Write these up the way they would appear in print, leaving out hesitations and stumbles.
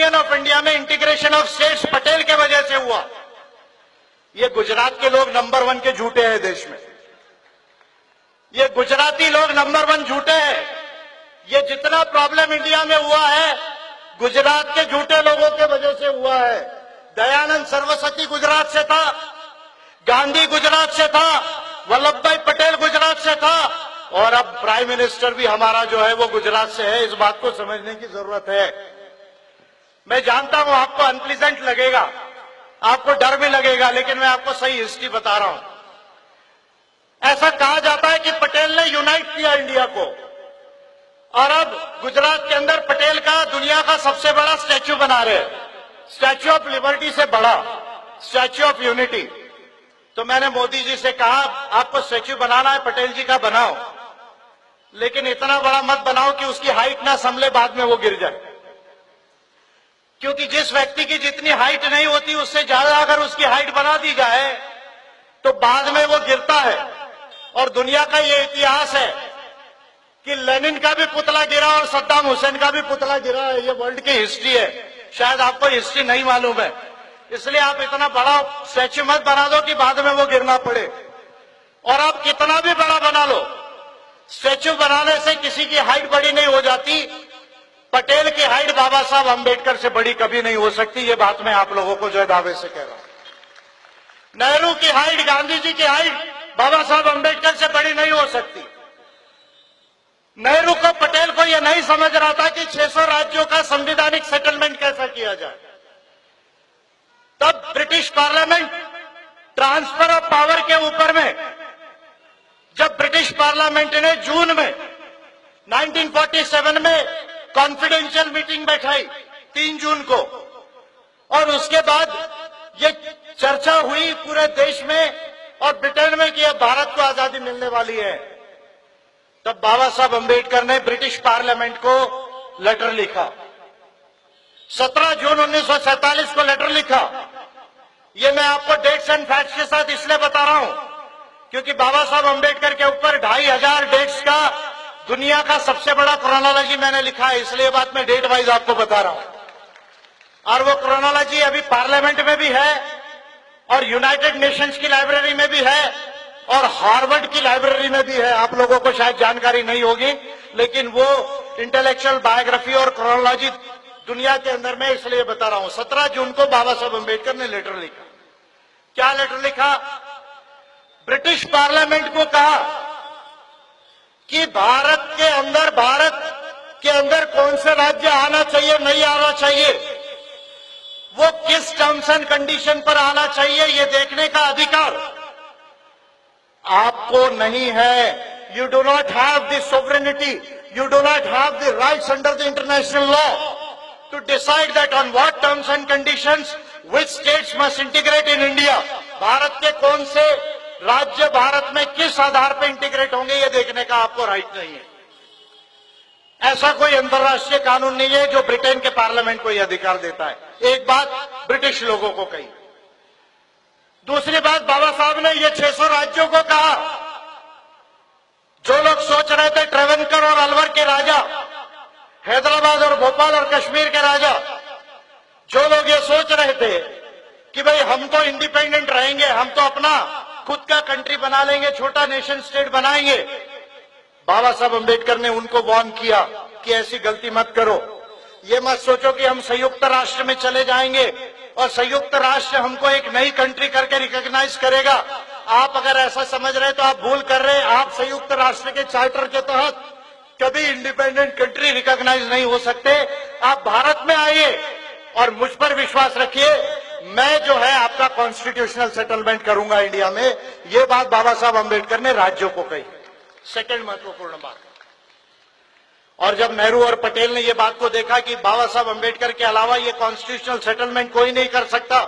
Union of India में integration of states Patel के वजह से हुआ। ये गुजरात के लोग नंबर 1 के झूठे हैं देश में। ये गुजराती लोग नंबर 1 झूठे हैं। ये जितना प्रॉब्लम इंडिया में हुआ है गुजरात के झूठे लोगों के वजह से हुआ है। दयानंद सरस्वती गुजरात से था, गांधी गुजरात से था, वल्लभ भाई पटेल गुजरात से था, और अब प्राइम मिनिस्टर भी हमारा जो है वो गुजरात से है। इस बात को समझने की जरूरत है। मैं जानता हूं आपको अनप्लीजेंट लगेगा, आपको डर भी लगेगा, लेकिन मैं आपको सही हिस्ट्री बता रहा हूं। ऐसा कहा जाता है कि पटेल ने यूनाइट किया इंडिया को, और अब गुजरात के अंदर पटेल का दुनिया का सबसे बड़ा स्टैच्यू बना रहे हैं, स्टैच्यू ऑफ लिबर्टी से बड़ा, स्टैच्यू ऑफ यूनिटी। तो मैंने मोदी जी से कहा आपको स्टैच्यू बनाना है पटेल जी का बनाओ, लेकिन इतना बड़ा मत बनाओ कि उसकी हाइट ना संभले, बाद में वो गिर जाए। क्योंकि जिस व्यक्ति की जितनी हाइट नहीं होती उससे ज्यादा अगर उसकी हाइट बना दी जाए तो बाद में वो गिरता है। और दुनिया का ये इतिहास है कि लेनिन का भी पुतला गिरा और सद्दाम हुसैन का भी पुतला गिरा है। ये वर्ल्ड की हिस्ट्री है, शायद आपको हिस्ट्री नहीं मालूम है। इसलिए आप इतना बड़ा स्टैच्यू मत बना दो कि बाद में वो गिरना पड़े। और आप कितना भी बड़ा बना लो, स्टैच्यू बनाने से किसी की हाइट बड़ी नहीं हो जाती। पटेल की हाइट बाबा साहब अंबेडकर से बड़ी कभी नहीं हो सकती। ये बात मैं आप लोगों को जो है दावे से कह रहा हूं। नेहरू की हाइट, गांधी जी की हाइट बाबा साहब अंबेडकर से बड़ी नहीं हो सकती। नेहरू को, पटेल को यह नहीं समझ रहा था कि 600 राज्यों का संवैधानिक सेटलमेंट कैसा किया जाए। तब British parliament transfer of power के ऊपर में, जब ब्रिटिश पार्लियामेंट ने जून में 1947 में कॉन्फिडेंशियल मीटिंग बैठाई 3 जून को, और उसके बाद ये चर्चा हुई पूरे देश में और ब्रिटेन में कि अब भारत को आजादी मिलने वाली है, तब बाबा साहब अंबेडकर ने ब्रिटिश पार्लियामेंट को लेटर लिखा। 17 जून 1947 को लेटर लिखा। ये मैं आपको डेट्स एंड फैक्ट्स के साथ इसलिए बता रहा हूं क्योंकि बाबा साहब अंबेडकर के ऊपर 2500 डेट्स का दुनिया का सबसे बड़ा क्रोनोलॉजी मैंने लिखा है, इसलिए बात मैं डेट वाइज आपको बता रहा हूं। और वो क्रोनोलॉजी अभी पार्लियामेंट में भी है और यूनाइटेड नेशंस की लाइब्रेरी में भी है और हार्वर्ड की लाइब्रेरी में भी है। आप लोगों को शायद जानकारी नहीं होगी, लेकिन वो इंटेलेक्चुअल बायोग्राफी और क्रोनोलॉजी दुनिया के अंदर मैं इसलिए बता रहा हूं। 17 जून को बाबा साहब अंबेडकर ने लेटर लिखा। क्या लेटर लिखा? ब्रिटिश पार्लियामेंट को कहा कि भारत के अंदर कौन से राज्य आना चाहिए, नहीं आना चाहिए, वो किस टर्म्स एंड कंडीशन पर आना चाहिए, ये देखने का अधिकार आपको नहीं है। You do not have the sovereignty, you do not have the rights under the international law to decide that on what terms and conditions which states must integrate in India. Bharat के कौन से राज्य भारत में किस आधार पर इंटीग्रेट होंगे, ये देखने का आपको राइट नहीं है। ऐसा कोई अंतर्राष्ट्रीय कानून नहीं है जो ब्रिटेन के पार्लियामेंट को यह अधिकार देता है। एक बात ब्रिटिश लोगों को कही। दूसरी बात, बाबा साहब ने ये 600 राज्यों को कहा। जो लोग सोच रहे थे ट्रेवनकर और अलवर के राजा, हैदराबाद और भोपाल और कश्मीर के राजा, जो लोग ये सोच रहे थे कि भाई हम तो इंडिपेंडेंट रहेंगे, हम तो अपना खुद का कंट्री बना लेंगे, छोटा नेशन स्टेट बनाएंगे, बाबा साहब अंबेडकर ने उनको वार्न किया कि ऐसी गलती मत करो। ये मत सोचो कि हम संयुक्त राष्ट्र में चले जाएंगे और संयुक्त राष्ट्र हमको एक नई कंट्री करके रिकॉग्नाइज करेगा। आप अगर ऐसा समझ रहे तो आप भूल कर रहे। आप संयुक्त राष्ट्र के चार्टर के तहत कभी इंडिपेंडेंट कंट्री रिकॉग्नाइज नहीं हो सकते। आप भारत में आइए और मुझ पर विश्वास रखिए, मैं जो है आपका कॉन्स्टिट्यूशनल सेटलमेंट करूंगा इंडिया में। ये बात बाबा साहब अंबेडकर ने राज्यों को कही। सेकंड महत्वपूर्ण बात, और जब नेहरू और पटेल ने ये बात को देखा कि बाबा साहब अंबेडकर के अलावा ये कॉन्स्टिट्यूशनल सेटलमेंट कोई नहीं कर सकता,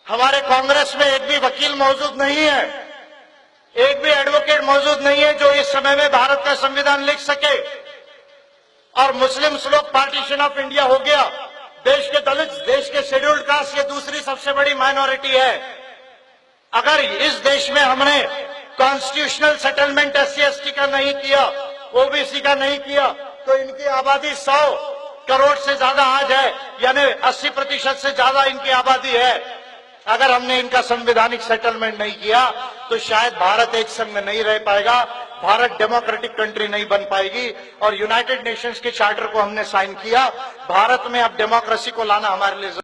हमारे कांग्रेस में एक भी वकील मौजूद नहीं है, एक भी एडवोकेट मौजूद नहीं है जो इस समय में भारत का संविधान लिख सके, और मुस्लिम्स लोग पार्टीशन ऑफ इंडिया हो गया, देश के दलित, देश के शेड्यूल्ड कास्ट ये दूसरी सबसे बड़ी माइनॉरिटी है। अगर इस देश में हमने कॉन्स्टिट्यूशनल सेटलमेंट SC/ST का नहीं किया, OBC का नहीं किया, तो इनकी आबादी 100 करोड़ से ज्यादा आज है। यानी 80% से ज्यादा इनकी आबादी है। अगर हमने इनका संवैधानिक सेटलमेंट नहीं किया तो शायद भारत एक संघ में नहीं रह पाएगा, भारत डेमोक्रेटिक कंट्री नहीं बन पाएगी। और यूनाइटेड नेशंस के चार्टर को हमने साइन किया, भारत में अब डेमोक्रेसी को लाना हमारे लिए